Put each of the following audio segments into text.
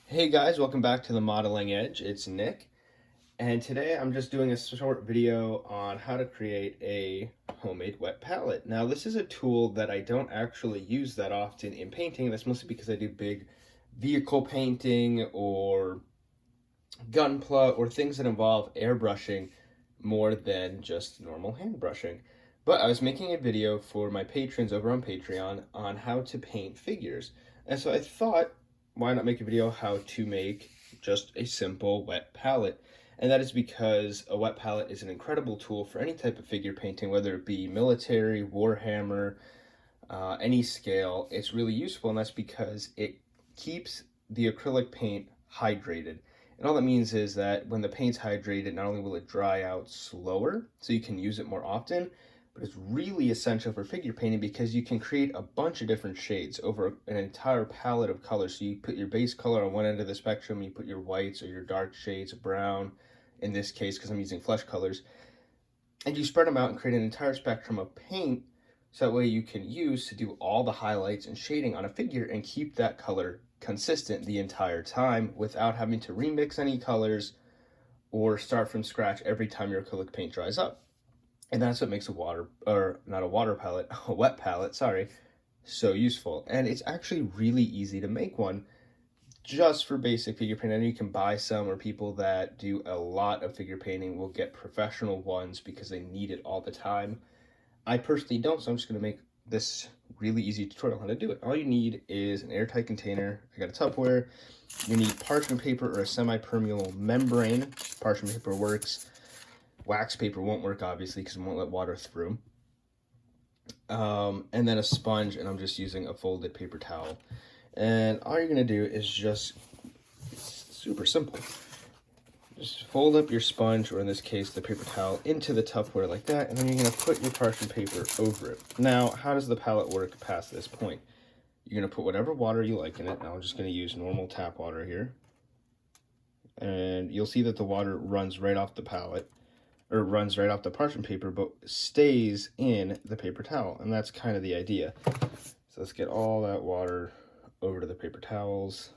Hey guys, welcome back to the Modeling Edge. It's Nick, and today I'm just doing a short video on how to create a homemade wet palette. Now, this is a tool that I don't actually use that often in painting. That's mostly because I do big vehicle painting or gunpla or things that involve airbrushing more than just normal hand brushing. But I was making a video for my patrons over on Patreon on how to paint figures. And so I thought, why not make a video how to make just a simple wet palette? And that is because a wet palette is an incredible tool for any type of figure painting, whether it be military, Warhammer, any scale. It's really useful, and that's because it keeps the acrylic paint hydrated. And all that means is that when the paint's hydrated, not only will it dry out slower, so you can use it more often, but it's really essential for figure painting because you can create a bunch of different shades over an entire palette of colors. So you put your base color on one end of the spectrum, you put your whites or your dark shades, brown, in this case, because I'm using flesh colors, and you spread them out and create an entire spectrum of paint, so that way you can use to do all the highlights and shading on a figure and keep that color consistent the entire time without having to remix any colors or start from scratch every time your acrylic paint dries up. And that's what makes a wet palette, sorry, so useful. And it's actually really easy to make one just for basic figure painting. I know you can buy some, or people that do a lot of figure painting will get professional ones because they need it all the time. I personally don't, so I'm just going to make this really easy tutorial on how to do it. All you need is an airtight container. I got a Tupperware. You need parchment paper or a semi-permeable membrane. Parchment paper works. Wax paper won't work, obviously, because it won't let water through. And then a sponge, and I'm just using a folded paper towel. And all you're going to do is just, it's super simple. Just fold up your sponge, or in this case, the paper towel, into the Tupperware like that, and then you're going to put your parchment paper over it. Now, how does the palette work past this point? You're going to put whatever water you like in it. Now, I'm just going to use normal tap water here. And you'll see that the water runs right off the palette, or runs right off the parchment paper, but stays in the paper towel. And that's kind of the idea. So let's get all that water over to the paper towels.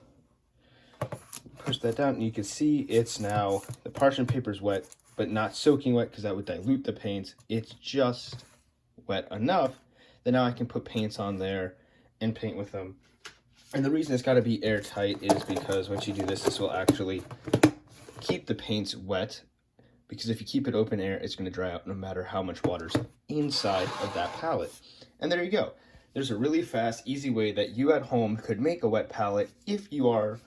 Push that down, and you can see it's now, the parchment paper is wet, but not soaking wet because that would dilute the paints. It's just wet enough that now I can put paints on there and paint with them. And the reason it's got to be airtight is because once you do this, this will actually keep the paints wet, because if you keep it open air, it's going to dry out no matter how much water's inside of that palette. And there you go. There's a really fast, easy way that you at home could make a wet palette if you are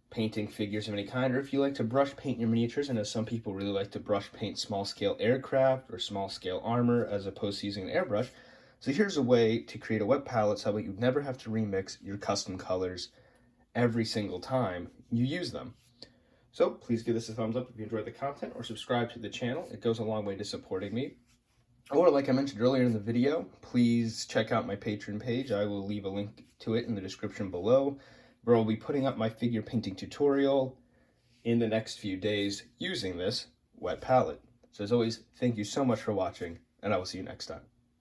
painting figures of any kind, or if you like to brush paint your miniatures. I know some people really like to brush paint small scale aircraft or small scale armor as opposed to using an airbrush. So here's a way to create a wet palette so that you never have to remix your custom colors every single time you use them. So please give this a thumbs up if you enjoyed the content, or subscribe to the channel. It goes a long way to supporting me. Or, like I mentioned earlier in the video, please check out my Patreon page. I will leave a link to it in the description below, where I'll be putting up my figure painting tutorial in the next few days using this wet palette. So as always, thank you so much for watching, and I will see you next time.